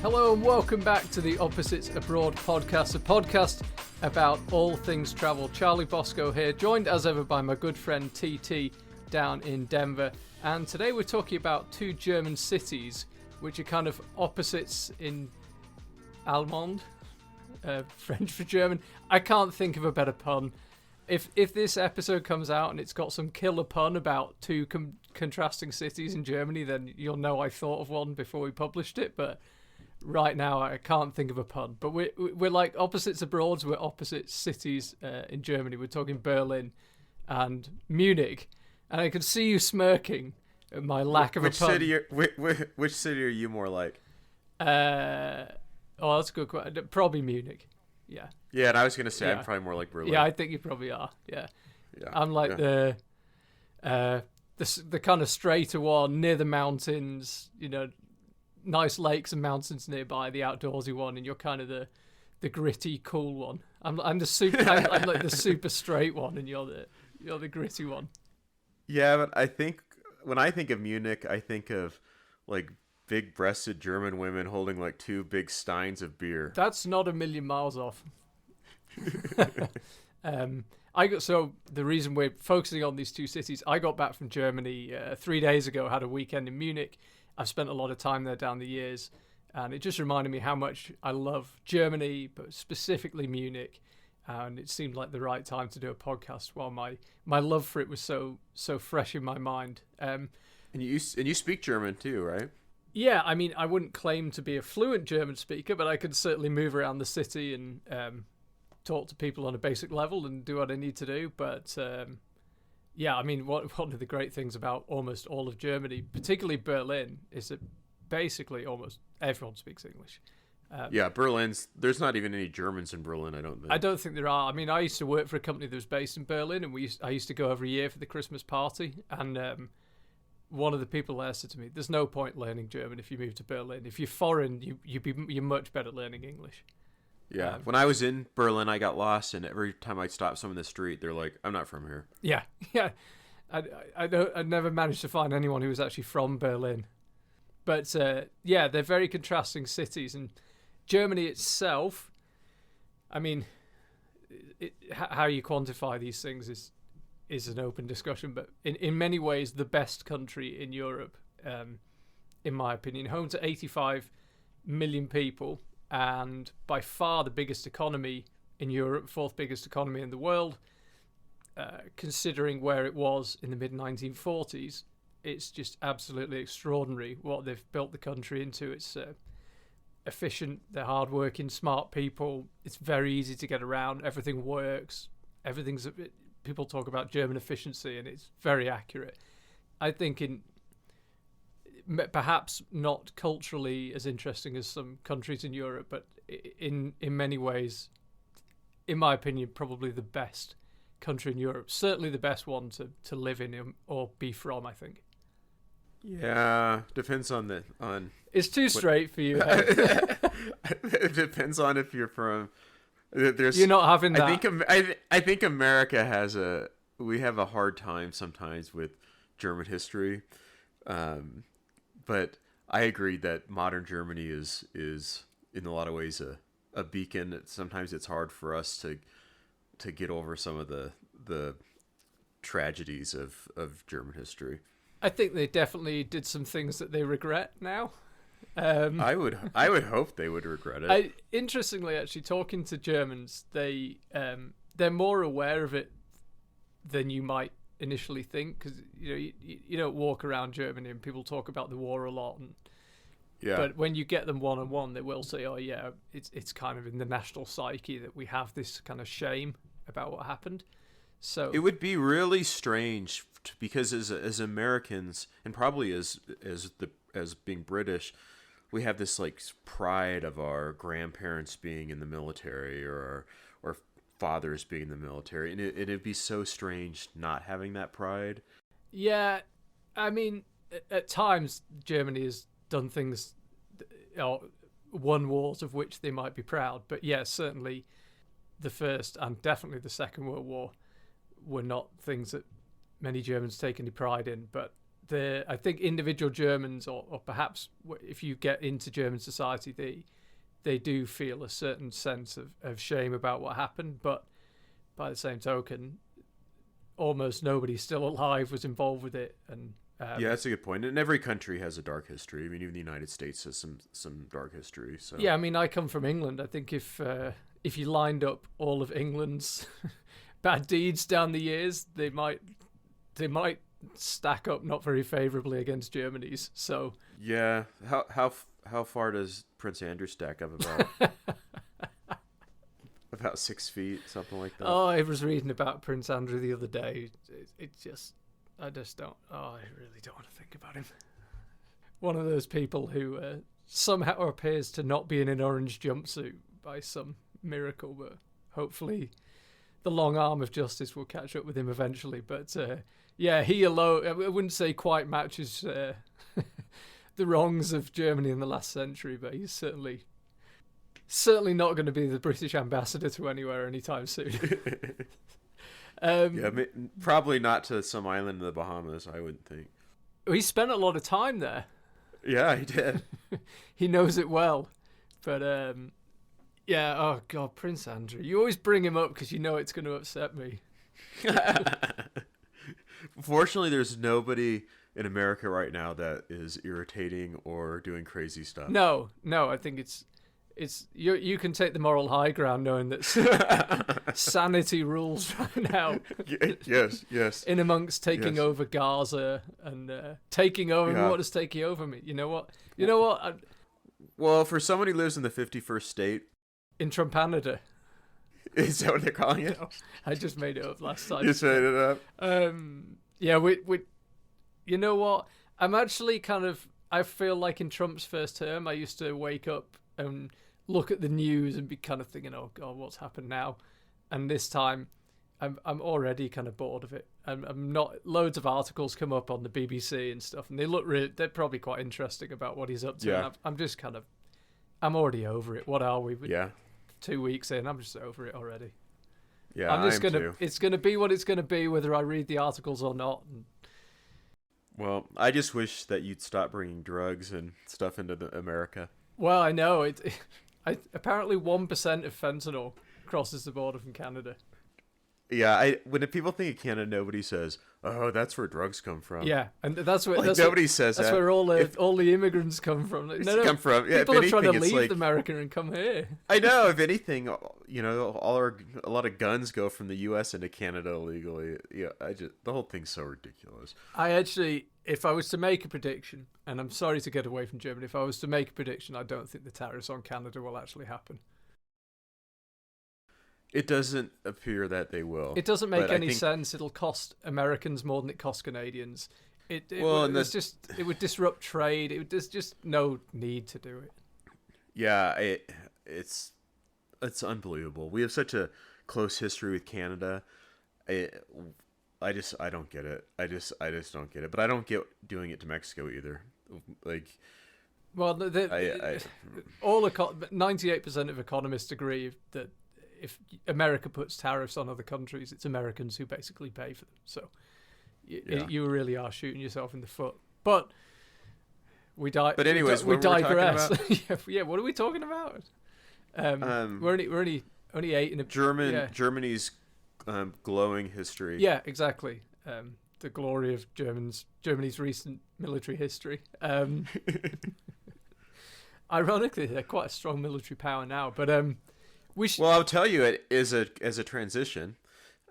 Hello and welcome back to the Opposites Abroad podcast, a podcast about all things travel. Charlie Bosco here, joined as ever by my good friend TT down in Denver. And today we're talking about two German cities, which are kind of opposites in Allemande, French for German. I can't think of a better pun. If this episode comes out and it's got some killer pun about two contrasting cities in Germany, then you'll know I thought of one before we published it, but right now I can't think of a pun. But we're like opposites abroad, we're opposite cities in Germany. We're talking Berlin and Munich, and I can see you smirking at my lack of a pun. Which city are you more like? Oh, that's a good question. Probably Munich. Yeah. Yeah, and I was gonna say I'm probably more like Berlin. Yeah, I think you probably are. Yeah. I'm like the kind of straighter one near the mountains. You know, nice lakes and mountains nearby. The outdoorsy one, and you're kind of the gritty, cool one. I'm the super. I'm like the super straight one, and you're the gritty one. Yeah, but I think when I think of Munich, I think of like big-breasted German women holding like two big steins of beer. That's not a million miles off. So the reason we're focusing on these two cities, I got back from Germany 3 days ago, had a weekend in Munich. I've spent a lot of time there down the years, and it just reminded me how much I love Germany, but specifically Munich. And it seemed like the right time to do a podcast while my love for it was so fresh in my mind. And you speak German too, right? Yeah, I mean, I wouldn't claim to be a fluent German speaker, but I could certainly move around the city and talk to people on a basic level and do what I need to do. But yeah, I mean, one of the great things about almost all of Germany, particularly Berlin, is that basically almost everyone speaks English. Yeah, there's not even any Germans in Berlin, I don't think. I don't think there are. I mean, I used to work for a company that was based in Berlin, and I used to go every year for the Christmas party, and one of the people there said to me, "There's no point learning German if you move to Berlin. If you're foreign, you're much better learning English." Yeah, when I was in Berlin, I got lost, and every time I stopped someone in the street, they're like, "I'm not from here." Yeah. I never managed to find anyone who was actually from Berlin, but yeah, they're very contrasting cities, and Germany itself. I mean, how you quantify these things is an open discussion, but in many ways the best country in Europe, in my opinion, home to 85 million people, and by far the biggest economy in Europe, fourth biggest economy in the world, considering where it was in the mid-1940s. It's just absolutely extraordinary what they've built the country into. It's efficient, they're hardworking, smart people, it's very easy to get around, everything works, people talk about German efficiency, and it's very accurate. I think perhaps not culturally as interesting as some countries in Europe, but in many ways, in my opinion, probably the best country in Europe. Certainly the best one to live in or be from, I think. Yeah, depends on It's too straight for you. It depends on if you're from. You're not having that. I think America we have a hard time sometimes with German history, but I agree that modern Germany is in a lot of ways a beacon. Sometimes it's hard for us to get over some of the tragedies of German history. I think they definitely did some things that they regret now. I would hope they would regret it. Interestingly, actually, talking to Germans, they're more aware of it than you might initially think, because you don't walk around Germany and people talk about the war a lot. But when you get them one-on-one, they will say, "Oh yeah, it's kind of in the national psyche that we have this kind of shame about what happened." So it would be really strange because as Americans, and probably as being British, we have this like pride of our grandparents being in the military or our fathers being in the military, and it'd be so strange not having that pride. Yeah, I mean, at times Germany has done things, won wars of which they might be proud, but yeah, certainly the First and definitely the Second World War were not things that many Germans take any pride in, but I think individual Germans, or perhaps if you get into German society, they do feel a certain sense of shame about what happened. But by the same token, almost nobody still alive was involved with it. And yeah, that's a good point. And every country has a dark history. I mean, even the United States has some dark history. So yeah, I mean, I come from England. I think if you lined up all of England's bad deeds down the years, they might stack up not very favorably against Germany's. So yeah, how far does Prince Andrew stack up? About 6 feet, something like that. Oh, I was reading about Prince Andrew the other day. I really don't want to think about him. One of those people who somehow appears to not be in an orange jumpsuit by some miracle, but hopefully the long arm of justice will catch up with him eventually. But yeah, he alone, I wouldn't say quite matches the wrongs of Germany in the last century, but he's certainly not going to be the British ambassador to anywhere anytime soon. Yeah, probably not to some island in the Bahamas, I wouldn't think. He spent a lot of time there. Yeah, he did. He knows it well. But yeah, oh God, Prince Andrew. You always bring him up because you know it's going to upset me. Fortunately, there's nobody in America right now that is irritating or doing crazy stuff. No, I think it's you can take the moral high ground knowing that sanity rules right now. Yes. In amongst taking over Gaza and taking over me. What does taking over me? You know what? Well, for someone who lives in the 51st state. In Trumpanada. Is that what they're calling it? No, I just made it up last time. You just made it up? Yeah, we you know what? I'm actually I feel like in Trump's first term, I used to wake up and look at the news and be kind of thinking, oh God, what's happened now? And this time, I'm already kind of bored of it. I'm not. Loads of articles come up on the BBC and stuff, and they're probably quite interesting about what he's up to. Yeah. And I'm just I'm already over it. What are we? Yeah. 2 weeks in, I'm just over it already. Yeah, I'm just too. It's gonna be what it's gonna be, whether I read the articles or not. Well, I just wish that you'd stop bringing drugs and stuff into America. Well, I know apparently 1% of fentanyl crosses the border from Canada. Yeah, when people think of Canada, nobody says, "Oh, that's where drugs come from." Yeah, and that's where nobody says that's that. where all the immigrants come from. Come from. Yeah, people are trying to leave America and come here. I know. If anything, a lot of guns go from the U.S. into Canada illegally. Yeah, the whole thing's so ridiculous. If I was to make a prediction, and I'm sorry to get away from Germany, if I was to make a prediction, I don't think the tariffs on Canada will actually happen. It doesn't appear that they will. It doesn't make any sense. It'll cost Americans more than it costs Canadians. It would disrupt trade. There's just no need to do it. Yeah, it's unbelievable. We have such a close history with Canada. I don't get it. I just don't get it. But I don't get doing it to Mexico either. Like, well, 98% of economists agree that if America puts tariffs on other countries, it's Americans who basically pay for them. So you really are shooting yourself in the foot. But But anyways, we digress. Yeah. What are we talking about? We're only 8 in a Germany's glowing history. Yeah, exactly. The glory of Germany's recent military history. Ironically, they're quite a strong military power now, but well, I'll tell you, it is as a transition,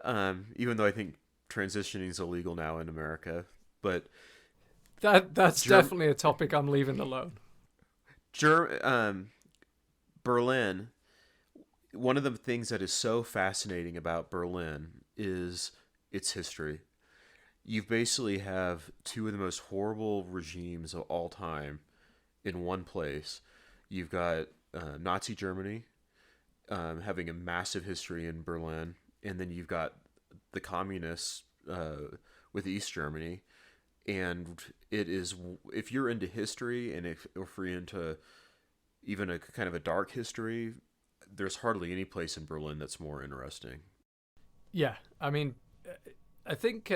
even though I think transitioning is illegal now in America, but that's definitely a topic I'm leaving alone. Berlin. One of the things that is so fascinating about Berlin is its history. You basically have two of the most horrible regimes of all time in one place. You've got Nazi Germany having a massive history in Berlin, and then you've got the communists with East Germany. And it is, if you're into history and if you're into even a kind of a dark history, there's hardly any place in Berlin that's more interesting. Yeah, I mean, I think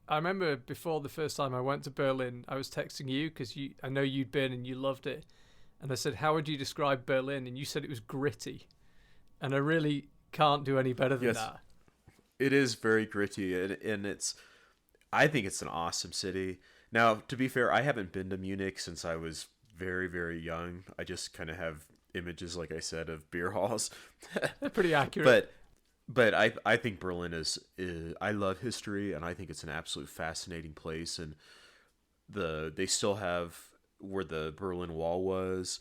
I remember before the first time I went to Berlin, I was texting you because I know you'd been and you loved it. And I said, how would you describe Berlin? And you said it was gritty. And I really can't do any better than that. It is very gritty, and I think it's an awesome city. Now, to be fair, I haven't been to Munich since I was very, very young. I just kind of have images, like I said, of beer halls. They're pretty accurate. But I think Berlin is I love history, and I think it's an absolute fascinating place. And they still have where the Berlin Wall was.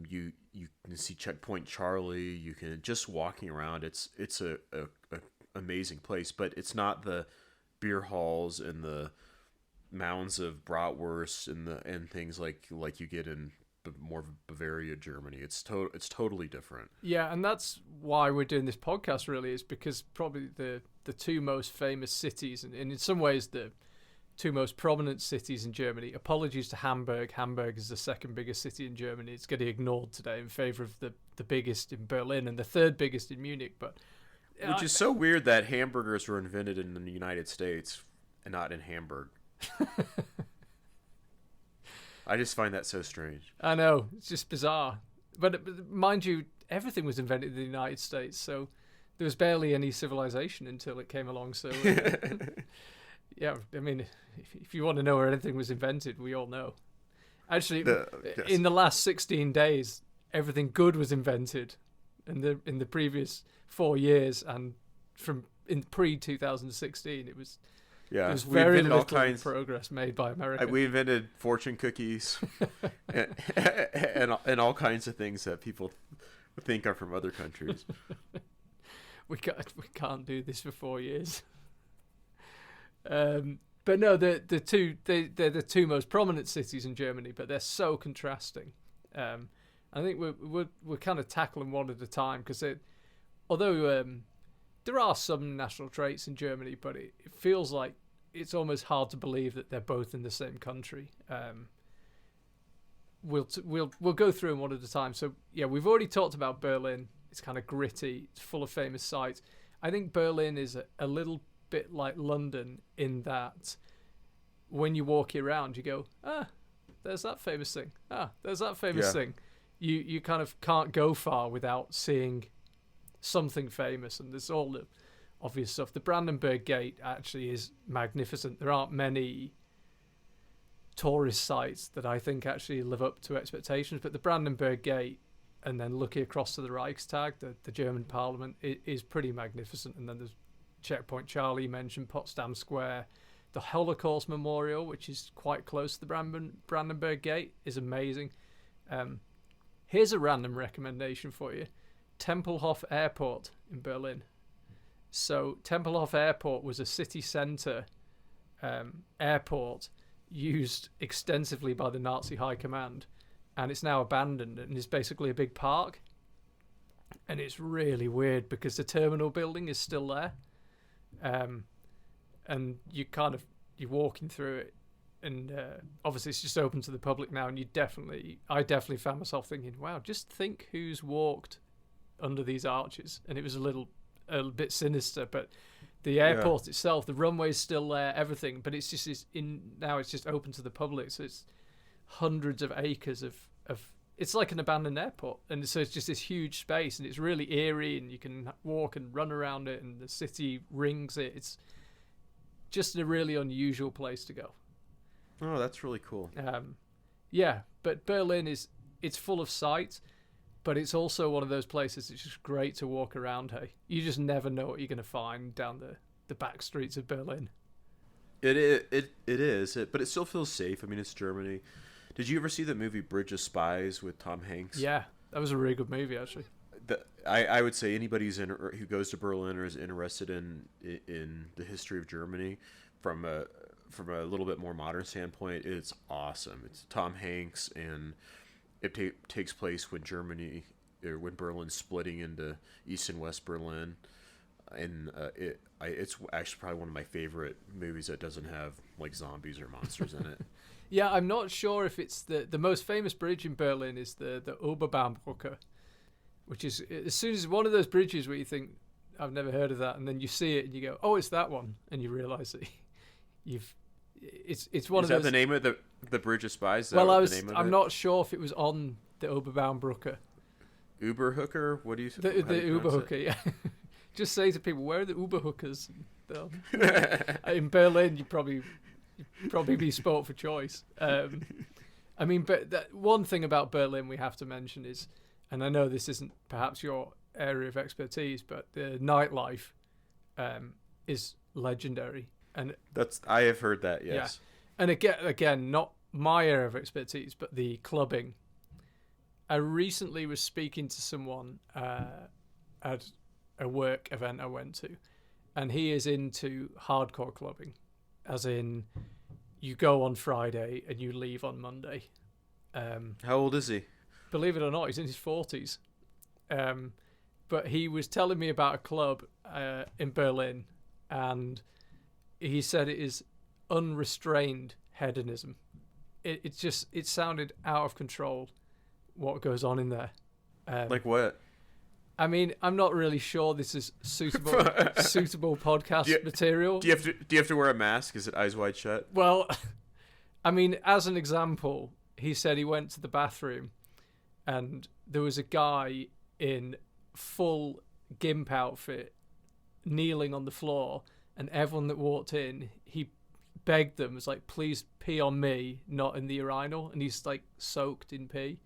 You can see Checkpoint Charlie. You can just walking around. It's a amazing place, but it's not the beer halls and the mounds of bratwurst and things like you get in more Bavaria, Germany. It's totally different. Yeah, and that's why we're doing this podcast. Really, is because probably the two most famous cities, and in some ways the two most prominent cities in Germany. Apologies to Hamburg. Hamburg is the second biggest city in Germany. It's getting ignored today in favor of the biggest in Berlin and the third biggest in Munich. But which is so weird that hamburgers were invented in the United States and not in Hamburg. I just find that so strange. I know, it's just bizarre. But mind you, everything was invented in the United States, so there was barely any civilization until it came along. So yeah, I mean, if you want to know where anything was invented, we all know. Actually, in the last 16 days, everything good was invented. In the previous 4 years, and in pre-2016, it was very little progress made by America. We invented fortune cookies and all kinds of things that people think are from other countries. we can't do this for 4 years. But no, they're the two most prominent cities in Germany, but they're so contrasting. I think we're kind of tackling one at a time because although there are some national traits in Germany, but it feels like it's almost hard to believe that they're both in the same country. We'll go through them one at a time. So yeah, we've already talked about Berlin. It's kind of gritty. It's full of famous sites. I think Berlin is a little bit like London in that when you walk around, you go, there's that famous thing. There's that famous thing. You kind of can't go far without seeing something famous, and there's all the obvious stuff. The Brandenburg Gate actually is magnificent. There aren't many tourist sites that I think actually live up to expectations, but the Brandenburg Gate and then looking across to the Reichstag, the German parliament, is pretty magnificent. And then there's Checkpoint Charlie, you mentioned, Potsdam Square. The Holocaust Memorial, which is quite close to the Brandenburg Gate, is amazing. Here's a random recommendation for you. Tempelhof Airport in Berlin. So Tempelhof Airport was a city centre airport used extensively by the Nazi High Command, and it's now abandoned and is basically a big park. And it's really weird because the terminal building is still there. And you're walking through it, and obviously it's just open to the public now, and I definitely found myself thinking, wow, just think who's walked under these arches. And it was a little bit sinister, but the airport itself, the runway's still there, everything, but it's just now it's just open to the public, so it's hundreds of acres of it's like an abandoned airport, and so it's just this huge space, and it's really eerie, and you can walk and run around it, and the city rings it. It's just a really unusual place to go. Oh, that's really cool. Yeah, but Berlin it's full of sights, but it's also one of those places it's just great to walk around. Hey, you just never know what you're going to find down the back streets of Berlin. It is, but it still feels safe. I mean, it's Germany. Did you ever see the movie Bridge of Spies with Tom Hanks? Yeah, that was a really good movie, actually. I would say anybody who goes to Berlin or is interested in the history of Germany from a little bit more modern standpoint, it's awesome. It's Tom Hanks, and it takes place when when Berlin's splitting into East and West Berlin, and it's actually probably one of my favorite movies that doesn't have like zombies or monsters in it. Yeah, I'm not sure if it's the most famous bridge in Berlin is the Oberbaumbrücke, which is as soon as one of those bridges where you think, I've never heard of that, and then you see it and you go, oh, it's that one, and you realise that It's one Is of that those. the name of the Bridge of Spies? Is that Well, what the name of I'm it? not sure if it was on the Oberbaumbrücke. Uber hooker? What do you? The how do you Uber pronounce hooker, yeah. Just say to people, where are the Uber hookers? In Berlin, you'd probably be sport for choice. I mean, but one thing about Berlin we have to mention is, and I know this isn't perhaps your area of expertise, but the nightlife is legendary. And I have heard that. Yes. Yeah. And again, not my area of expertise, but the clubbing. I recently was speaking to someone at a work event I went to, and he is into hardcore clubbing, as in you go on Friday and you leave on Monday. How old is he? Believe it or not, he's in his 40s. But he was telling me about a club in Berlin, and he said it is unrestrained hedonism. It sounded out of control what goes on in there. Like what? I mean, I'm not really sure this is suitable podcast material. Do you have to wear a mask? Is it eyes wide shut? Well, I mean, as an example, he said he went to the bathroom and there was a guy in full gimp outfit kneeling on the floor, and everyone that walked in, he begged them, was like, please pee on me, not in the urinal, and he's like soaked in pee.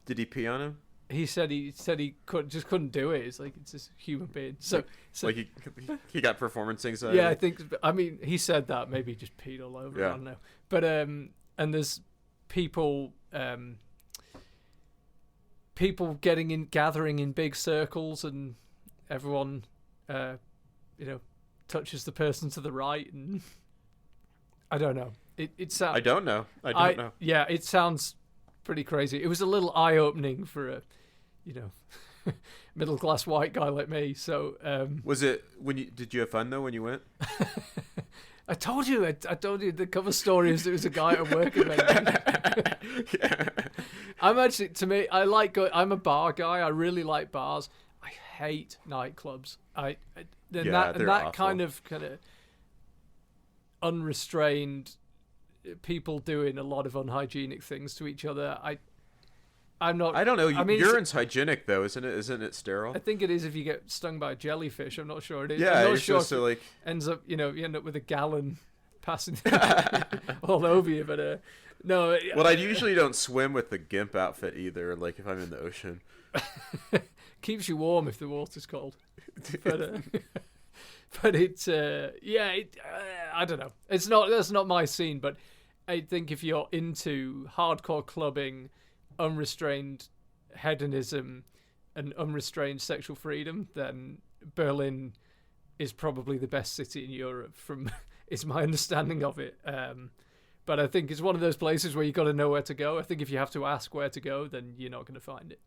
Did he pee on him? He said he couldn't do it. It's like, it's just a human being. So like he got performance anxiety. Yeah, I mean, he said that. Maybe he just peed all over. Yeah. I don't know. But and there's people gathering in big circles, and everyone touches the person to the right, and I don't know. It sounds. I don't know. Yeah, it sounds pretty crazy. It was a little eye-opening for a middle-class white guy like me. So was it did you have fun though when you went? I told you the cover story is it was a guy at a work event. Yeah. I'm a bar guy. I really like bars. I hate nightclubs. They're that awful. kind of unrestrained people doing a lot of unhygienic things to each other. I'm not. I don't know. I mean, urine's hygienic though, isn't it? Isn't it sterile? I think it is if you get stung by a jellyfish. I'm not sure it is. Yeah, I'm you're not sure supposed to like. Ends up, you end up with a gallon passing all over you. But no. Well, I usually don't swim with the gimp outfit either. Like if I'm in the ocean, keeps you warm if the water's cold. But it's I don't know. That's not my scene. But I think if you're into hardcore clubbing, unrestrained hedonism, and unrestrained sexual freedom, then Berlin is probably the best city in Europe. It's my understanding of it. But I think it's one of those places where you got to know where to go. I think if you have to ask where to go, then you're not going to find it.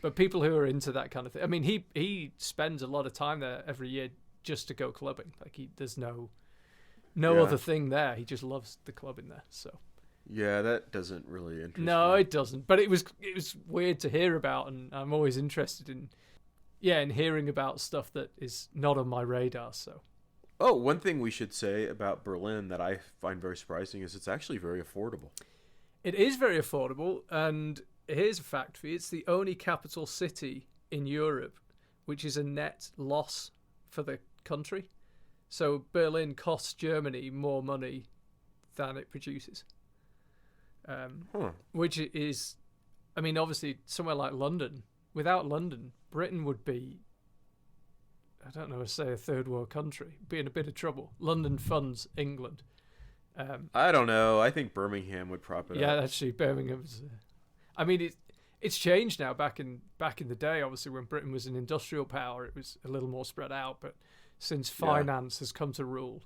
But people who are into that kind of thing, I mean, he spends a lot of time there every year just to go clubbing. Like there's no other thing there. He just loves the clubbing there. So yeah, that doesn't really interest me. No, it doesn't. But it was weird to hear about, and I'm always interested in hearing about stuff that is not on my radar. So. Oh, one thing we should say about Berlin that I find very surprising is it's actually very affordable. It is very affordable, and here's a fact for you. It's the only capital city in Europe which is a net loss for the country. So Berlin costs Germany more money than it produces. Which is, I mean, obviously somewhere like London. Without London, Britain would be, I don't know, say a third world country, be in a bit of trouble. London funds England. I don't know. I think Birmingham would prop it up. Yeah, actually, Birmingham's. I mean, it's changed now. Back in the day, obviously, when Britain was an industrial power, it was a little more spread out. But since finance has come to rule,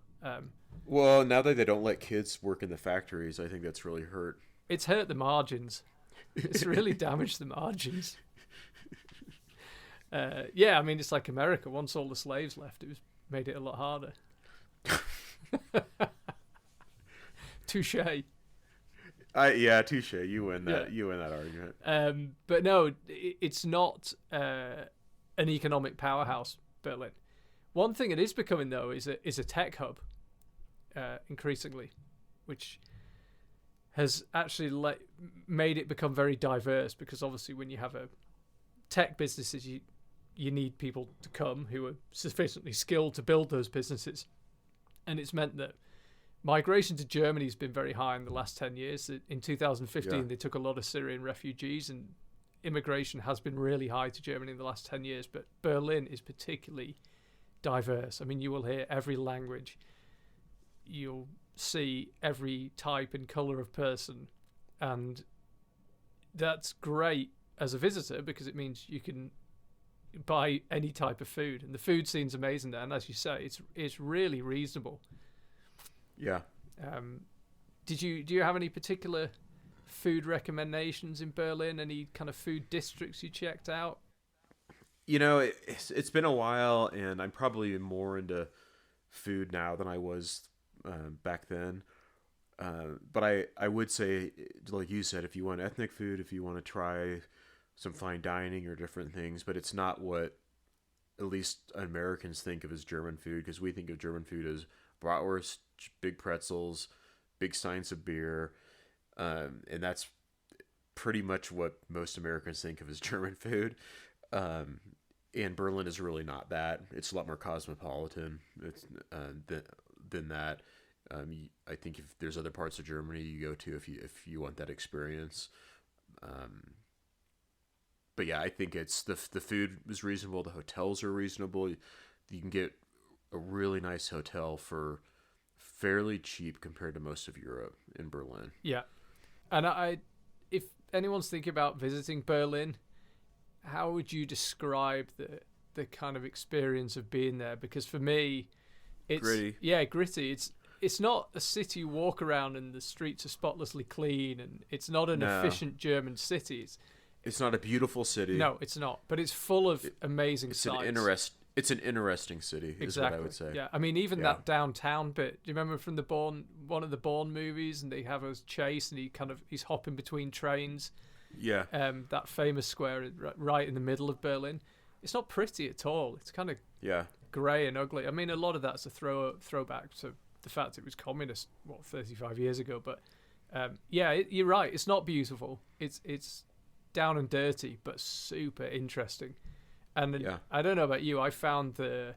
well, now that they don't let kids work in the factories, I think that's really hurt. It's hurt the margins. It's really damaged the margins. I mean, it's like America. Once all the slaves left, it made it a lot harder. Touche. Touche. You win that. Yeah. You win that argument. But no, it's not an economic powerhouse, Berlin. One thing it is becoming though is a tech hub. increasingly, which has actually made it become very diverse, because obviously when you have a tech businesses, you need people to come who are sufficiently skilled to build those businesses. And it's meant that migration to Germany has been very high in the last 10 years. In 2015, they took a lot of Syrian refugees, and immigration has been really high to Germany in the last 10 years. But Berlin is particularly diverse. I mean, you will hear every language. You'll see every type and color of person. And that's great as a visitor, because it means you can buy any type of food. And the food scene's amazing there. And as you say, it's really reasonable. Yeah. Do you have any particular food recommendations in Berlin? Any kind of food districts you checked out? You know, it's been a while, and I'm probably more into food now than I was back then. But I would say, like you said, if you want ethnic food, if you want to try some fine dining or different things, but it's not what at least Americans think of as German food, because we think of German food as bratwurst, big pretzels, big steins of beer, and that's pretty much what most Americans think of as German food. And Berlin is really not that. It's a lot more cosmopolitan. It's than that. I think if there's other parts of Germany you go to if you want that experience. But yeah, I think it's the food is reasonable. The hotels are reasonable. You can get a really nice hotel for fairly cheap compared to most of Europe in Berlin. Yeah, and if anyone's thinking about visiting Berlin, how would you describe the kind of experience of being there? Because for me, it's gritty. Yeah, gritty. It's not a city you walk around and the streets are spotlessly clean, and it's not an efficient German city. It's not a beautiful city. No, it's not. But it's full of amazing sights. It's an interesting city, is what I would say. Yeah, I mean, even that downtown bit. Do you remember from one of the Bourne movies, and they have a chase, and he's hopping between trains. Yeah. That famous square right in the middle of Berlin. It's not pretty at all. It's kind of grey and ugly. I mean, a lot of that's a throwback to the fact it was communist 35 years ago. But you're right. It's not beautiful. It's down and dirty, but super interesting. And I don't know about you, I found the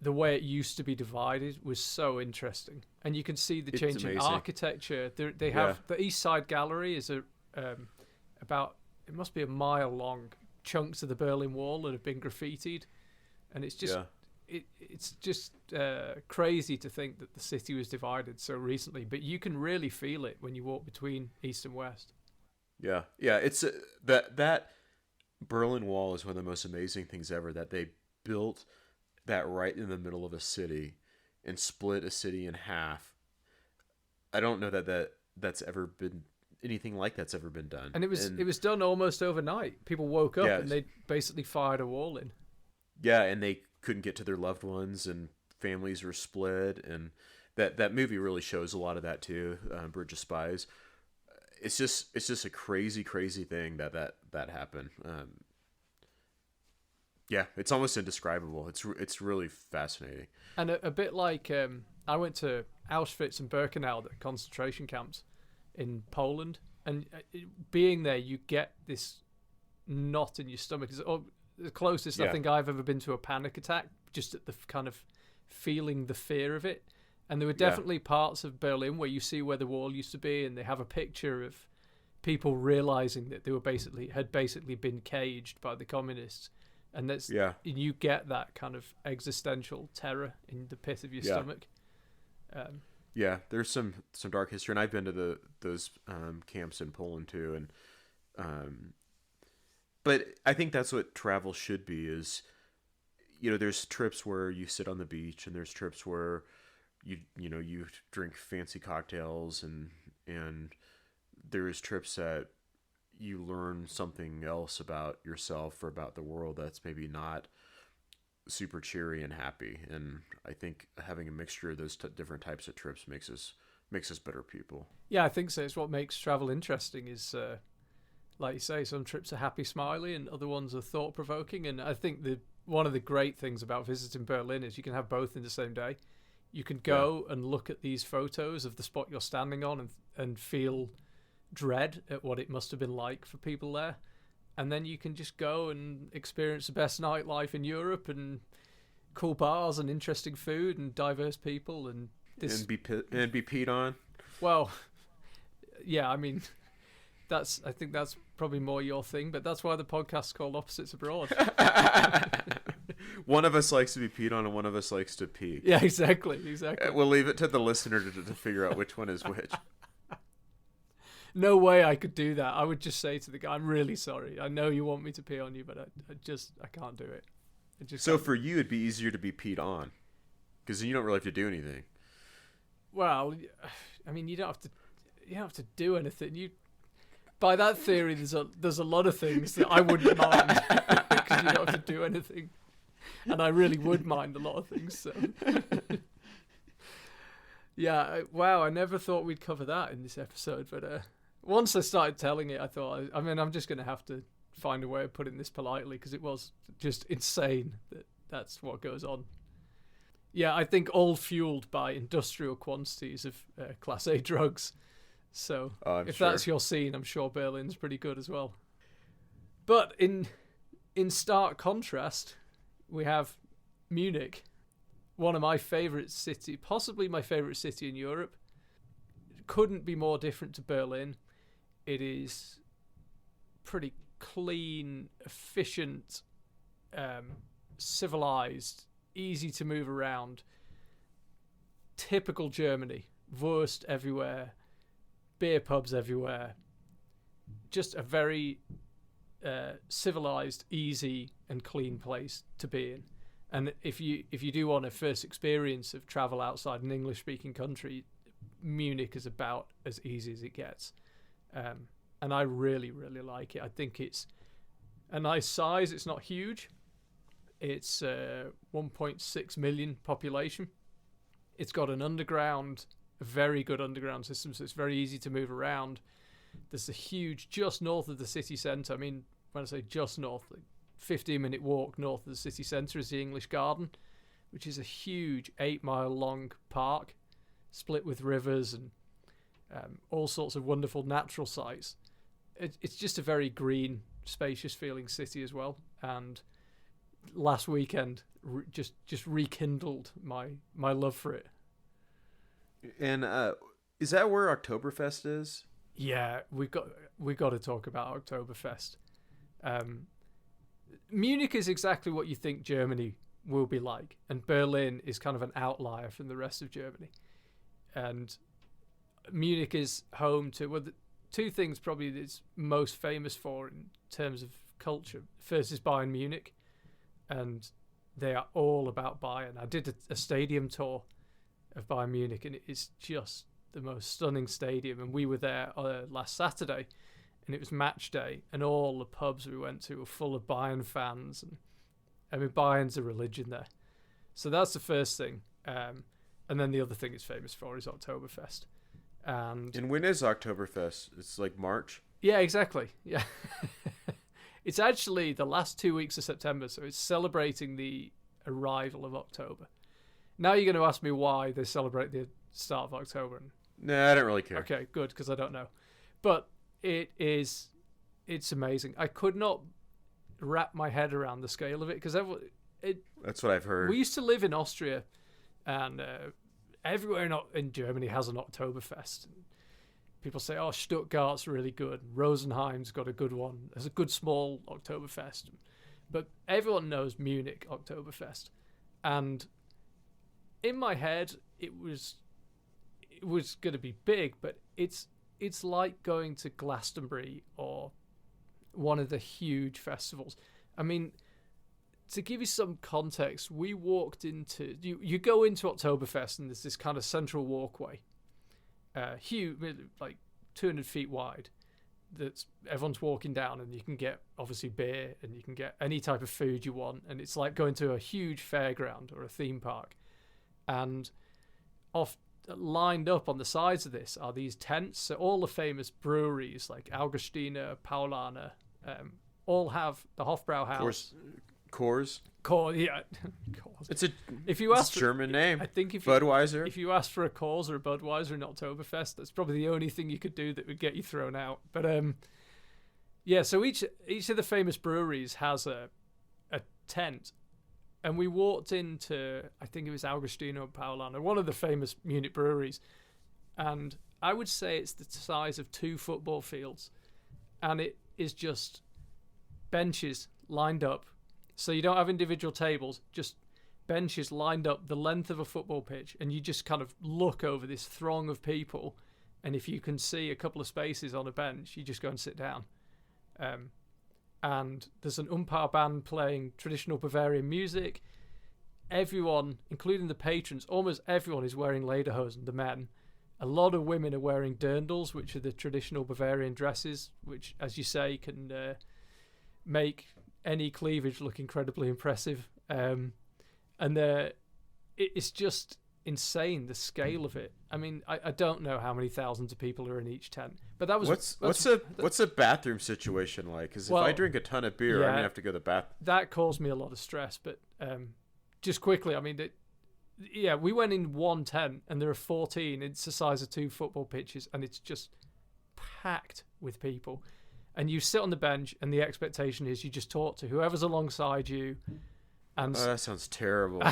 way it used to be divided was so interesting, and you can see the change in architecture. They have the East Side Gallery is about, it must be a mile long, chunks of the Berlin Wall that have been graffitied, and it's just it's just crazy to think that the city was divided so recently, but you can really feel it when you walk between East and West. Yeah, it's that Berlin Wall is one of the most amazing things ever, that they built that right in the middle of a city and split a city in half. I don't know that's ever been anything like that's ever been done. And it was done almost overnight. People woke up and they basically fired a wall in. Yeah, and they couldn't get to their loved ones, and families were split, and that movie really shows a lot of that too. Bridge of Spies. It's just a crazy thing that happened. It's almost indescribable. It's really fascinating. And a bit like I went to Auschwitz and Birkenau, the concentration camps in Poland, and being there, you get this knot in your stomach. It's the closest I think I've ever been to a panic attack, just at the kind of feeling the fear of it. And there were definitely parts of Berlin where you see where the wall used to be, and they have a picture of people realizing that they had basically been caged by the communists. And you get that kind of existential terror in the pit of your stomach. There's some dark history, and I've been to those camps in Poland too, and but I think that's what travel should be. Is there's trips where you sit on the beach, and there's trips where you drink fancy cocktails, and there's trips that you learn something else about yourself or about the world that's maybe not super cheery and happy. And I think having a mixture of those different types of trips makes us better people. Yeah, I think so. It's what makes travel interesting is, like you say, some trips are happy, smiley, and other ones are thought-provoking. And I think one of the great things about visiting Berlin is you can have both in the same day. You can go and look at these photos of the spot you're standing on and feel dread at what it must have been like for people there. And then you can just go and experience the best nightlife in Europe and cool bars and interesting food and diverse people and this. And be peed on. Well, yeah, I mean, I think that's probably more your thing, but that's why the podcast's called Opposites Abroad. One of us likes to be peed on and one of us likes to pee. Yeah, exactly. We'll leave it to the listener to figure out which one is which. No way I could do that. I would just say to the guy, I'm really sorry. I know you want me to pee on you, but I can't do it. So for you, it'd be easier to be peed on because you don't really have to do anything. Well, I mean, you don't have to do anything. By that theory, there's a lot of things that I wouldn't mind because you don't have to do anything, and I really would mind a lot of things. So, yeah, wow, I never thought we'd cover that in this episode, but once I started telling it, I thought, I'm just going to have to find a way of putting this politely because it was just insane that's what goes on. Yeah, I think all fueled by industrial quantities of Class A drugs. So if that's your scene, I'm sure Berlin's pretty good as well. But in stark contrast, we have Munich, one of my favourite city, possibly my favourite city in Europe. It couldn't be more different to Berlin. It is pretty clean, efficient, civilized, easy to move around. Typical Germany. Wurst everywhere. Beer pubs everywhere. Just a very civilized, easy and clean place to be in. And if you do want a first experience of travel outside an English-speaking country, Munich is about as easy as it gets. And I really, really like it. I think it's a nice size. It's not huge. It's 1.6 million population. It's got an underground, a very good underground system, so it's very easy to move around. There's a huge, just north of the city centre. I mean, when I say just north, like 15-minute walk north of the city centre is the English Garden, which is a huge 8-mile-long park, split with rivers and all sorts of wonderful natural sights. It's just a very green, spacious-feeling city as well. And last weekend just rekindled my love for it. And is that where Oktoberfest is? Yeah, we got to talk about Oktoberfest. Munich is exactly what you think Germany will be like, and Berlin is kind of an outlier from the rest of Germany. And Munich is home to the two things probably it's most famous for in terms of culture. First is Bayern Munich, and they are all about Bayern. I did a stadium tour of Bayern Munich, and it is just the most stunning stadium. And we were there last Saturday, and it was match day, and all the pubs we went to were full of Bayern fans. And I mean, Bayern's a religion there. So that's the first thing. And then the other thing it's famous for is Oktoberfest. And when is Oktoberfest? It's like March? Yeah, exactly. Yeah. It's actually the last 2 weeks of September, so it's celebrating the arrival of October. Now you're going to ask me why they celebrate the start of October. Nah, I don't really care. Okay, good, because I don't know. But it's amazing. I could not wrap my head around the scale of it, because that's what I've heard. We used to live in Austria, and everywhere in Germany has an Oktoberfest. People say, oh, Stuttgart's really good. Rosenheim's got a good one. There's a good small Oktoberfest. But everyone knows Munich Oktoberfest. And in my head, it was going to be big, but it's like going to Glastonbury or one of the huge festivals. I mean, to give you some context, we walked into... You go into Oktoberfest and there's this kind of central walkway. Huge, like 200 feet wide, that everyone's walking down, and you can get obviously beer and you can get any type of food you want, and it's like going to a huge fairground or a theme park. And lined up on the sides of this are these tents. So all the famous breweries like Augustiner, Paulaner, all have the Hofbrauhaus. Coors. Yeah. Coors. It's a it's German name. I think if Budweiser. If you asked for a Coors or a Budweiser in Oktoberfest, that's probably the only thing you could do that would get you thrown out. But yeah. So each of the famous breweries has a tent, and we walked into, I think it was Augustino and Paulaner, one of the famous Munich breweries, and I would say it's the size of 2 football fields, and it is just benches lined up. So you don't have individual tables, just benches lined up the length of a football pitch, and you just kind of look over this throng of people, and if you can see a couple of spaces on a bench, you just go and sit down. And there's an umpire band playing traditional Bavarian music. Everyone, including the patrons, almost everyone is wearing lederhosen, the men. A lot of women are wearing dirndls, which are the traditional Bavarian dresses, which, as you say, can make any cleavage look incredibly impressive. And it's just insane, the scale of it. I mean, I don't know how many thousands of people are in each tent, but that was what's a bathroom situation like? Because if I drink a ton of beer, I'm gonna have to go to the bath. That caused me a lot of stress. But just quickly, I mean, we went in one tent, and there are 14. It's the size of 2 football pitches, and it's just packed with people. And you sit on the bench, and the expectation is you just talk to whoever's alongside you. And that sounds terrible.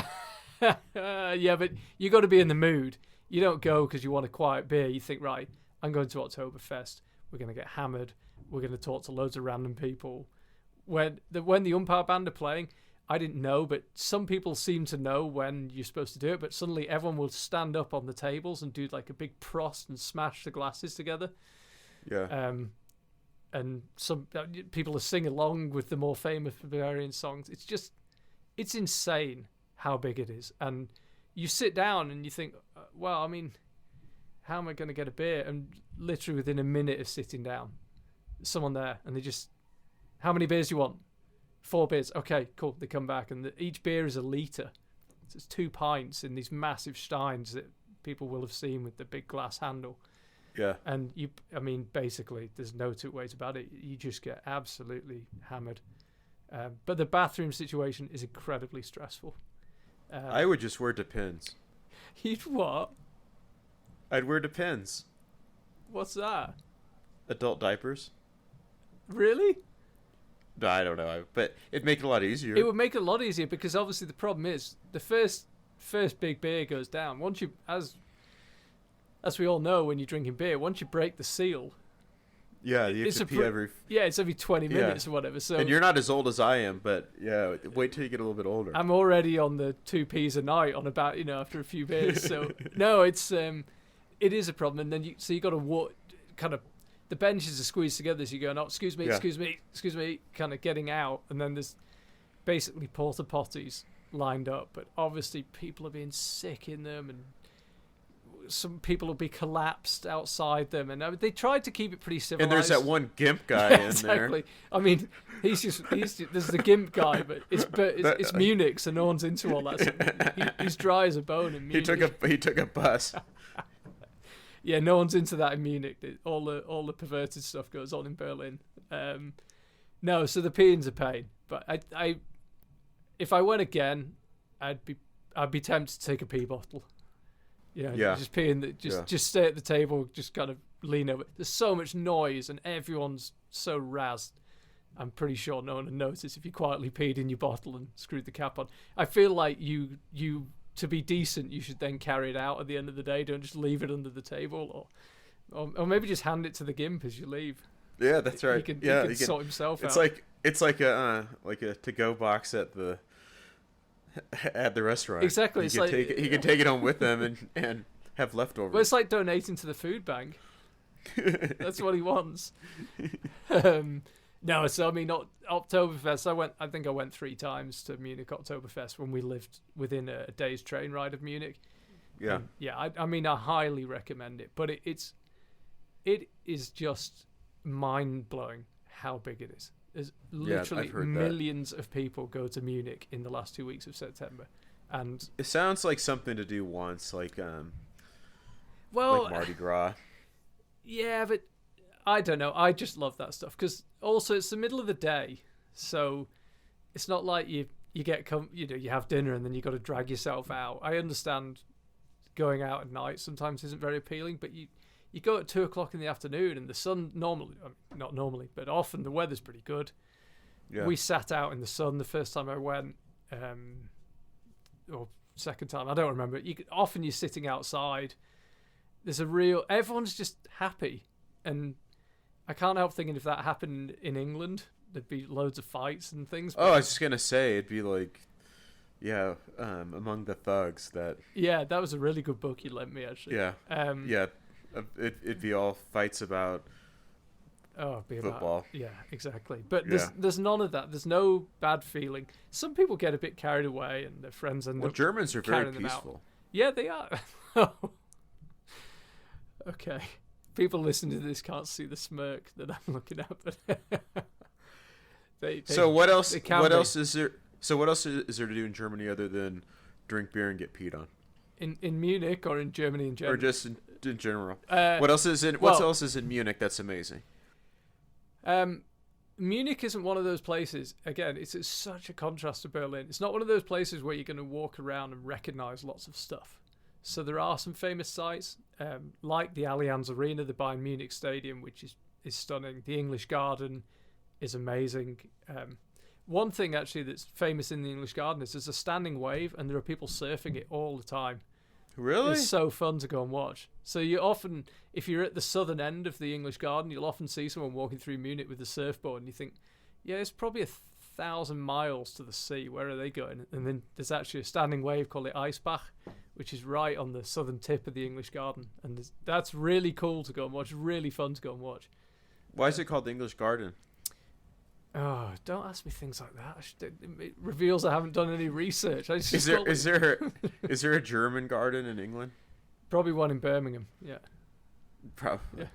Yeah, but you got to be in the mood. You don't go because you want a quiet beer. You think, right, I'm going to Oktoberfest. We're going to get hammered. We're going to talk to loads of random people. When the umpire band are playing, I didn't know, but some people seem to know when you're supposed to do it. But suddenly everyone will stand up on the tables and do like a big prost and smash the glasses together. Yeah. And some people are singing along with the more famous Bavarian songs. It's insane how big it is. And you sit down and you think, well, I mean, how am I going to get a beer? And literally within a minute of sitting down, someone there, and they just, how many beers do you want? 4 beers. Okay, cool. They come back, and each beer is a litre. So it's 2 pints in these massive steins that people will have seen with the big glass handle. Yeah. And basically, there's no 2 ways about it. You just get absolutely hammered. But the bathroom situation is incredibly stressful. I would just wear Depends. You'd what? I'd wear Depends. What's that? Adult diapers. Really? No, I don't know, but it'd make it a lot easier. It would make it a lot easier because obviously the problem is the first big beer goes down. Once you, as we all know, when you're drinking beer, once you break the seal. Yeah, you have to pee every... Yeah, it's every 20 minutes or whatever. So, and you're not as old as I am, but yeah, wait till you get a little bit older. I'm already on the 2 peas a night on about, after a few beers. So, no, it is a problem. And then you got to walk, kind of, the benches are squeezed together as you go, excuse me, kind of getting out. And then there's basically porta potties lined up. But obviously people are being sick in them, and some people will be collapsed outside them, and they tried to keep it pretty civilized. And there's that one gimp guy in exactly. there. I mean, he's there's the gimp guy, but it's Munich, so no one's into all that stuff. He's dry as a bone in Munich. He took a bus. Yeah, no one's into that in Munich. All the perverted stuff goes on in Berlin. No, so the peeing's a pain. But I if I went again, I'd be tempted to take a pee bottle. Just peeing. Just stay at the table. Just kind of lean over. There's so much noise, and everyone's so razzed. I'm pretty sure no one would notice if you quietly peed in your bottle and screwed the cap on. I feel like you to be decent, you should then carry it out at the end of the day. Don't just leave it under the table, or maybe just hand it to the gimp as you leave. Yeah, that's right. He can sort himself out. It's like a to-go box at the restaurant. Exactly. He can take it home with them and have leftovers. Well, it's like donating to the food bank. That's what he wants. No, so I mean, not Oktoberfest. I think I went 3 times to Munich Oktoberfest when we lived within a day's train ride of Munich. Yeah. I mean, I highly recommend it, but it is just mind blowing how big it is. There's literally millions of people go to Munich in the last 2 weeks of September, and it sounds like something to do once, like Mardi Gras. Yeah, but I don't know. I just love that stuff because also it's the middle of the day, so it's not like you you have dinner and then you got to drag yourself out. I understand going out at night sometimes isn't very appealing, but you go at 2:00 in the afternoon and the sun not normally, but often the weather's pretty good. Yeah. We sat out in the sun the first time I went, or second time, I don't remember. Often you're sitting outside. There's everyone's just happy, and I can't help thinking if that happened in England, there'd be loads of fights and things. Oh, I was just gonna say it'd be like, Among the Thugs. That was a really good book you lent me, actually. Yeah, it'd be all fights about football. Exactly. But there's none of that. There's no bad feeling. Some people get a bit carried away, and their friends end up Germans are very peaceful. Yeah, they are. Okay. People listening to this can't see the smirk that I'm looking at, but so what else? What else is there? So what else is there to do in Germany other than drink beer and get peed on? In Munich or in Germany in general? Or just in general? What else is in Munich that's amazing? Munich isn't one of those places. Again, it's such a contrast to Berlin. It's not one of those places where you're going to walk around and recognize lots of stuff. So there are some famous sites, like the Allianz Arena, the Bayern Munich Stadium, which is stunning. The English Garden is amazing. One thing actually that's famous in the English Garden is there's a standing wave, and there are people surfing it all the time. Really? It's so fun to go and watch. So you often, if you're at the southern end of the English Garden, you'll often see someone walking through Munich with a surfboard, and you think, yeah, it's probably 1,000 miles to the sea. Where are they going? And then there's actually a standing wave called the Eisbach, which is right on the southern tip of the English Garden. And that's really cool to go and watch. Really fun to go and watch. Why is it called the English Garden? Oh, don't ask me things like that. It reveals I haven't done any research. Is there a German garden in England? Probably one in Birmingham. Yeah. Probably.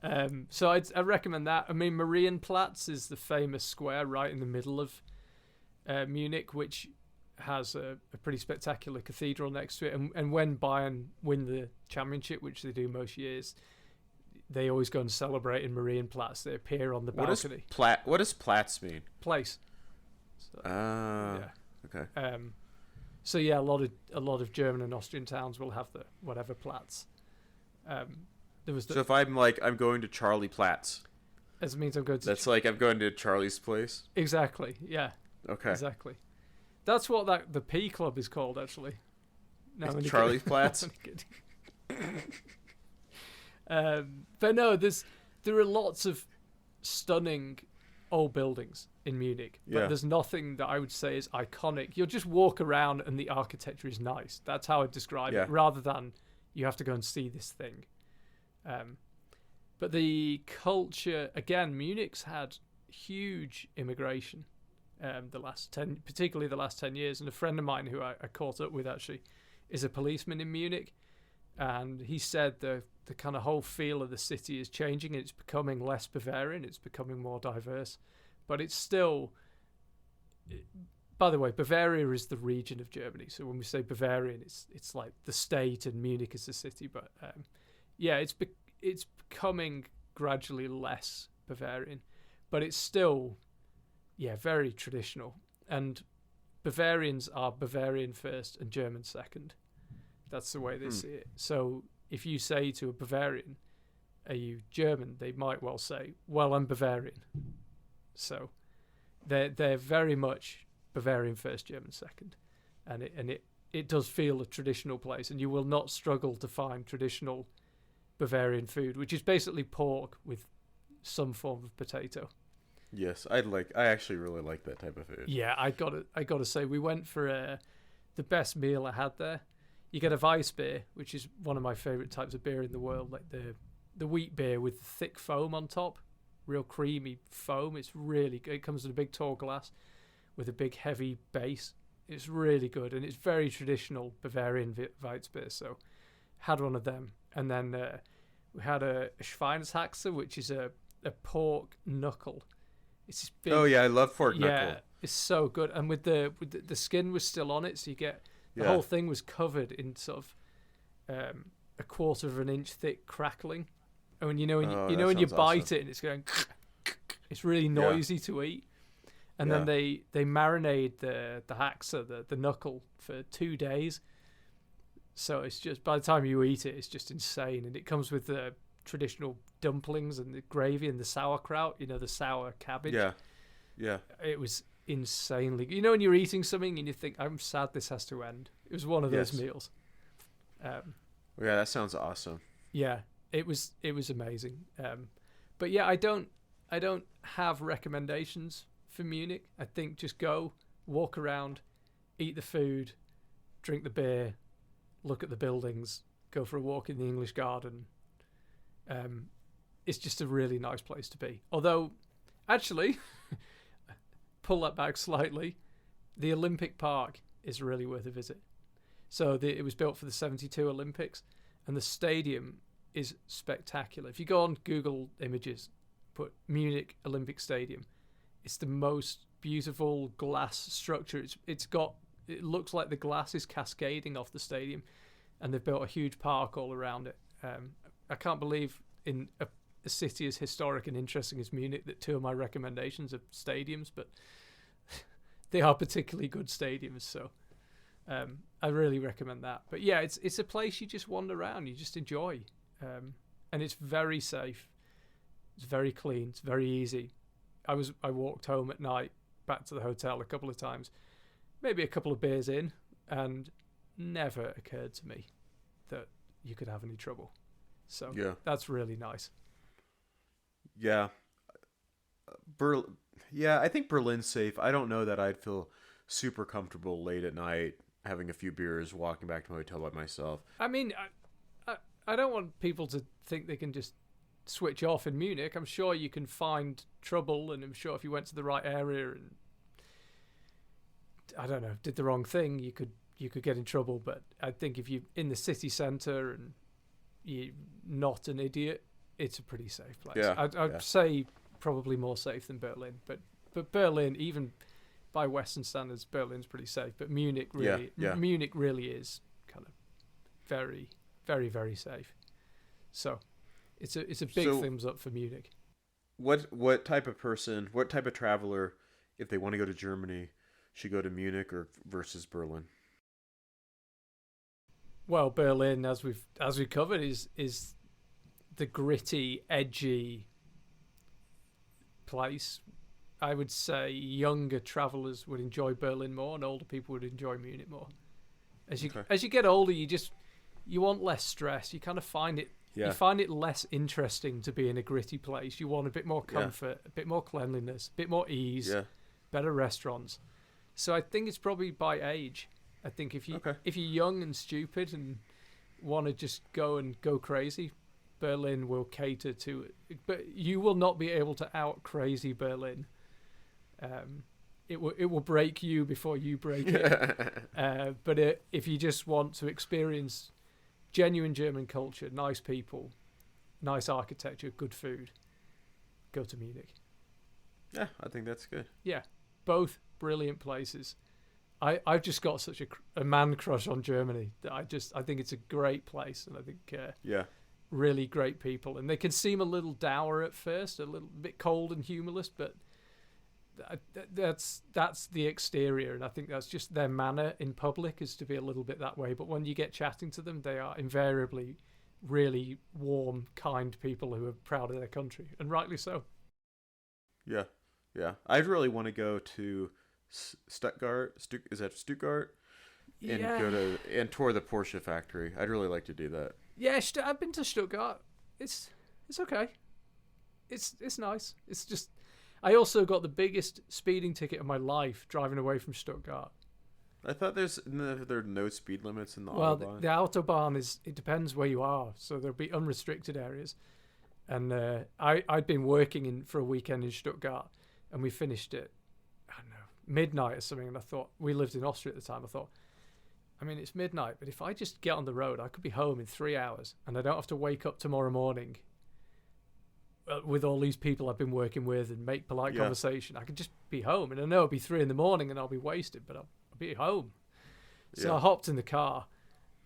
Yeah. So I recommend that. I mean, Marienplatz is the famous square right in the middle of Munich, which has a pretty spectacular cathedral next to it. And when Bayern win the championship, which they do most years, they always go and celebrate in Marienplatz. They appear on the balcony. What does Platz mean? Place. So, Okay. So yeah, a lot of German and Austrian towns will have the whatever Platz. So if I'm going to Charlie Platz, as it means I'm going to. That's like I'm going to Charlie's place. Exactly. Yeah. Okay. Exactly. That's what the P Club is called, actually. No, Charlie's Platz. But no, there are lots of stunning old buildings in Munich, but there's nothing that I would say is iconic. You'll just walk around and the architecture is nice. That's how I describe it, rather than you have to go and see this thing. But the culture, again, Munich's had huge immigration particularly the last 10 years. And a friend of mine who I caught up with actually is a policeman in Munich. And he said the kind of whole feel of the city is changing. It's becoming less Bavarian. It's becoming more diverse. But it's still... By the way, Bavaria is the region of Germany. So when we say Bavarian, it's like the state and Munich is the city. But it's becoming gradually less Bavarian. But it's still, very traditional. And Bavarians are Bavarian first and German second. That's the way they see it. So if you say to a Bavarian, are you German? They might well say, well, I'm Bavarian. So they're very much Bavarian first, German second. And it does feel a traditional place. And you will not struggle to find traditional Bavarian food, which is basically pork with some form of potato. Yes, I actually really like that type of food. Yeah, I gotta say, we went for the best meal I had there. You get a Weiss beer, which is one of my favorite types of beer in the world, like the wheat beer with thick foam on top, real creamy foam. It's really good. It comes in a big tall glass with a big heavy base. It's really good, and it's very traditional Bavarian Weiss beer. So, had one of them, and then we had a Schweinshaxe, which is a pork knuckle. It's this big, oh yeah, I love pork knuckle. Yeah, it's so good, and with the skin was still on it, so you get the whole thing was covered in sort of a quarter of an inch thick crackling. And when you bite it and it's going, it's really noisy to eat. And then they marinate the haxa, the knuckle, for 2 days. So it's just, by the time you eat it, it's just insane. And it comes with the traditional dumplings and the gravy and the sauerkraut, the sour cabbage. Yeah. It was insanely, when you're eating something and you think, I'm sad this has to end. It was one of those meals. Yeah, that sounds awesome. Yeah, it was amazing. But yeah, I don't have recommendations for Munich. I think just go, walk around, eat the food, drink the beer, look at the buildings, go for a walk in the English garden. It's just a really nice place to be. Although, actually, pull that back slightly, the Olympic Park is really worth a visit. So it was built for the 72 Olympics, and the stadium is spectacular. If you go on Google Images, put Munich Olympic Stadium, it's the most beautiful glass structure. It looks like the glass is cascading off the stadium, and they've built a huge park all around it. I can't believe in a city as historic and interesting as Munich that two of my recommendations are stadiums, but they are particularly good stadiums. So I really recommend that. But yeah, it's a place you just wander around, you just enjoy, and it's very safe. It's very clean. It's very easy. I walked home at night back to the hotel a couple of times, maybe a couple of beers in, and never occurred to me that you could have any trouble. So that's really nice. Yeah. I think Berlin's safe. I don't know that I'd feel super comfortable late at night having a few beers, walking back to my hotel by myself. I mean, I don't want people to think they can just switch off in Munich. I'm sure you can find trouble, and I'm sure if you went to the right area and, I don't know, did the wrong thing, you could get in trouble. But I think if you're in the city centre and you're not an idiot, it's a pretty safe place. I'd say probably more safe than Berlin, but Berlin, even by Western standards, Berlin's pretty safe. But Munich really is kind of very, very, very safe. So it's a big thumbs up for Munich. What type of person, what type of traveler, if they want to go to Germany, should go to Munich versus Berlin? Well, Berlin, as we've covered, is the gritty, edgy place. I would say younger travellers would enjoy Berlin more, and older people would enjoy Munich more. As you get older, you want less stress. You kind of find it. Yeah. You find it less interesting to be in a gritty place. You want a bit more comfort, a bit more cleanliness, a bit more ease, better restaurants. So I think it's probably by age. I think if you're young and stupid and want to just go crazy, Berlin will cater to it. But you will not be able to out crazy Berlin. It will break you before you break it. But if you just want to experience genuine German culture, nice people, nice architecture, good food, go to Munich. Yeah, I think that's good. Yeah, both brilliant places. I've just got such a man crush on Germany that I think it's a great place, and I think really great people. And they can seem a little dour at first, a little bit cold and humorless, but that's the exterior, and I think that's just their manner in public is to be a little bit that way. But when you get chatting to them, they are invariably really warm, kind people who are proud of their country, and rightly so. Yeah. I'd really want to go to Stuttgart. Is that Stuttgart? And go and tour the Porsche factory. I'd really like to do that. Yeah, I've been to Stuttgart. It's okay. It's nice. It's just, I also got the biggest speeding ticket of my life driving away from Stuttgart. I thought there are no speed limits in the Autobahn. Well, the Autobahn it depends where you are, so there'll be unrestricted areas. And I'd been working for a weekend in Stuttgart, and we finished at, I don't know, midnight or something. And I thought, we lived in Austria at the time. I thought, I mean, it's midnight, but if I just get on the road, I could be home in 3 hours, and I don't have to wake up tomorrow morning with all these people I've been working with and make polite conversation. I could just be home, and I know it'll be 3 a.m. and I'll be wasted, but I'll be home. So I hopped in the car,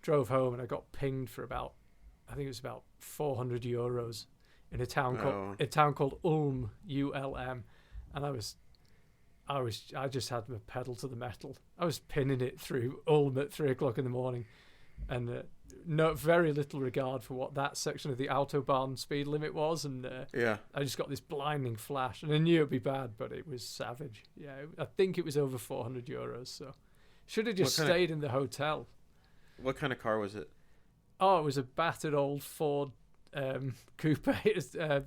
drove home, and I got pinged for about 400 euros in a town called Ulm, ULM, and I just had my pedal to the metal. I was pinning it through Ulm at 3 o'clock in the morning, and very little regard for what that section of the Autobahn speed limit was. And I just got this blinding flash, and I knew it'd be bad, but it was savage. Yeah, I think it was over €400. So should have just stayed in the hotel. What kind of car was it? Oh, it was a battered old Ford coupe,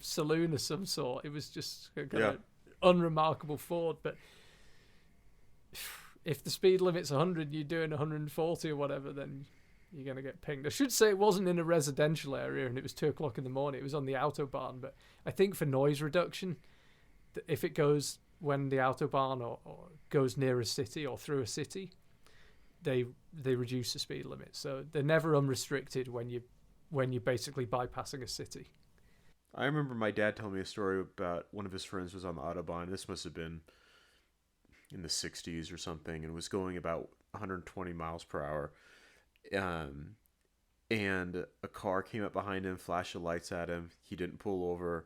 saloon of some sort. It was just a kind of unremarkable Ford, but if the speed limit's 100, you're doing 140 or whatever, then you're going to get pinged. I should say it wasn't in a residential area and it was 2 o'clock in the morning. It was on the Autobahn, but I think for noise reduction, if it goes when the Autobahn or goes near a city or through a city, they reduce the speed limit. So they're never unrestricted when you're basically bypassing a city. I remember my dad telling me a story about one of his friends was on the Autobahn. This must have been in the 60s or something, and was going about 120 miles per hour. And a car came up behind him, flashed the lights at him. He didn't pull over,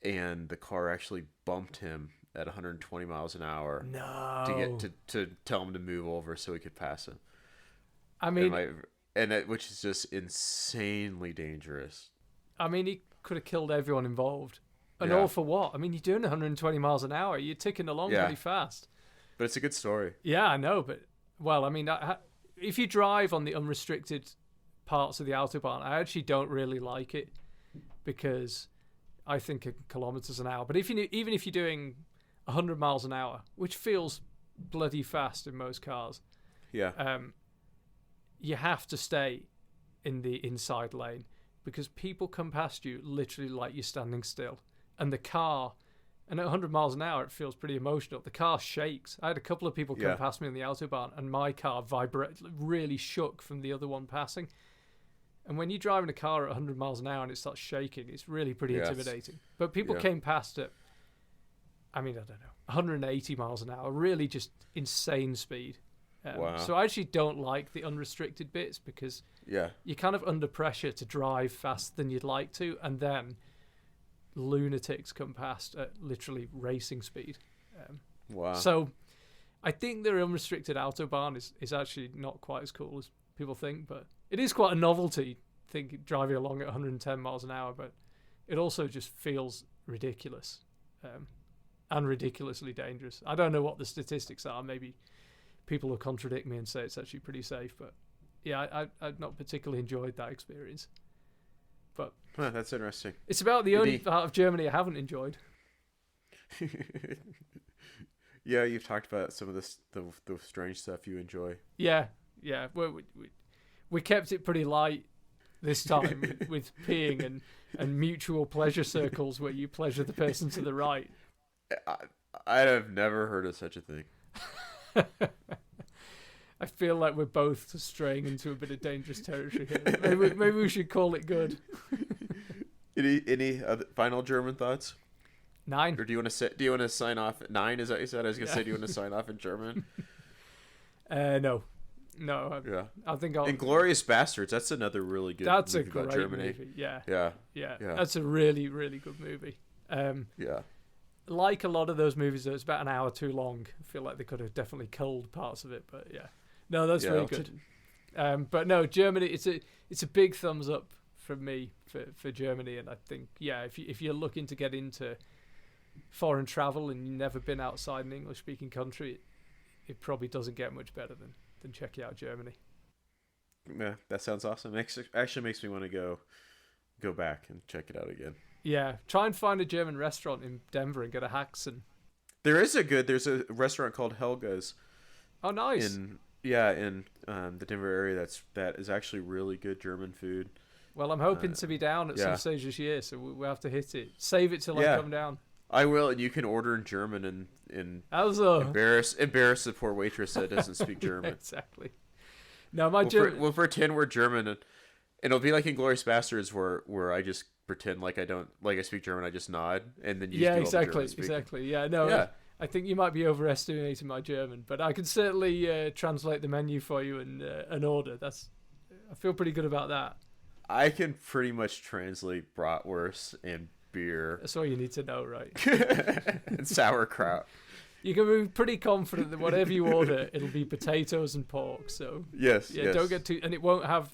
and the car actually bumped him at 120 miles an hour to get to tell him to move over so he could pass him. I mean, which is just insanely dangerous. I mean, he could have killed everyone involved. And all for what? I mean, you're doing 120 miles an hour. You're ticking along pretty fast. But it's a good story. Yeah, I know. But, well, I mean, if you drive on the unrestricted parts of the Autobahn, I actually don't really like it because I think in kilometers an hour. But even if you're doing 100 miles an hour, which feels bloody fast in most cars, you have to stay in the inside lane, because people come past you literally like you're standing still. And the car, and at 100 miles an hour, it feels pretty emotional. The car shakes. I had a couple of people come past me on the Autobahn, and my car really shook from the other one passing. And when you're driving a car at 100 miles an hour and it starts shaking, it's really pretty intimidating. But people came past at, I mean, I don't know, 180 miles an hour, really just insane speed. Wow. So I actually don't like the unrestricted bits because you're kind of under pressure to drive faster than you'd like to, and then lunatics come past at literally racing speed. Wow. So I think the unrestricted Autobahn is actually not quite as cool as people think, but it is quite a novelty driving along at 110 miles an hour, but it also just feels ridiculous and ridiculously dangerous. I don't know what the statistics are. Maybe people will contradict me and say it's actually pretty safe, but yeah, I've not particularly enjoyed that experience. But that's interesting. It's about the only part of Germany I haven't enjoyed. Yeah, you've talked about some of the strange stuff you enjoy. Yeah. We kept it pretty light this time with peeing and mutual pleasure circles where you pleasure the person to the right. I have never heard of such a thing. I feel like we're both straying into a bit of dangerous territory here. Maybe we should call it good. Any other final German thoughts? 9. Or do you want to sign off at 9? Is that what you said? I was gonna say, do you want to sign off in German? No. I think I'll. Inglourious Bastards. That's another really good. That's movie a great about Germany. movie. Yeah. Yeah. That's a really, really good movie. Like a lot of those movies, though, it's about an hour too long. I feel like they could have definitely culled parts of it, but yeah. No, that's really good. But no, Germany. It's a big thumbs up from me for Germany, and I think if you're looking to get into foreign travel and you've never been outside an English-speaking country, it probably doesn't get much better than checking out Germany. Yeah, that sounds awesome. Actually makes me want to go back and check it out again. Yeah, try and find a German restaurant in Denver and get a Haxen. There's a restaurant called Helga's. Oh, nice. In the Denver area that is actually really good German food. Well, I'm hoping to be down at some stage this year, so we'll have to hit it. Save it till I come down. I will, and you can order in German and also embarrass the poor waitress that doesn't speak German. Exactly. No, we'll pretend we're German, and it'll be like Inglourious Bastards, where I just pretend like I speak German. I just nod, and then you just do all the German speaking. Exactly. Yeah, no. Yeah. I think you might be overestimating my German, but I can certainly translate the menu for you and order. I feel pretty good about that. I can pretty much translate bratwurst and beer. That's all you need to know, right? And sauerkraut. You can be pretty confident that whatever you order, it'll be potatoes and pork. So yes, yeah, yes. don't get too, and it won't have.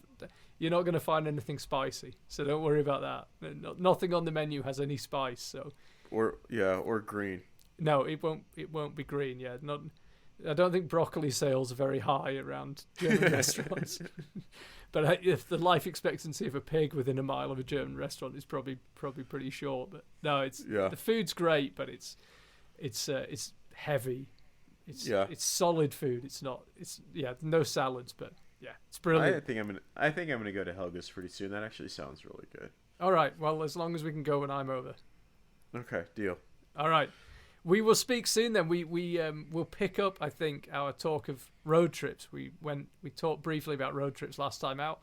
You're not going to find anything spicy, so don't worry about that. Nothing on the menu has any spice. So or green. no, it won't. It won't be green. Yeah, not. I don't think broccoli sales are very high around German restaurants. But if the life expectancy of a pig within a mile of a German restaurant is probably pretty short. But no, the food's great, but it's heavy. It's solid food. It's not. It's no salads, but yeah, it's brilliant. I think I'm gonna go to Helga's pretty soon. That actually sounds really good. All right. Well, as long as we can go when I'm over. Okay, deal. All right. We will speak soon then. We'll pick up, I think, our talk of road trips. We talked briefly about road trips last time out,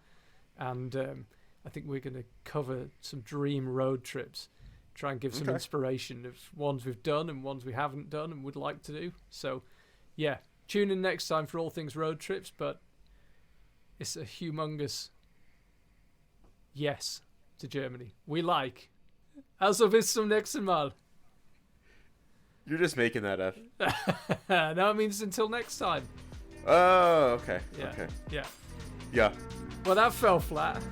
and I think we're going to cover some dream road trips, try and give some inspiration of ones we've done and ones we haven't done and would like to do. So, yeah, tune in next time for all things road trips, but it's a humongous yes to Germany. We like. Also bis zum nächsten Mal. You're just making that up. No, it means until next time. Oh, okay. Yeah. Okay. Yeah. Yeah. Well, that fell flat.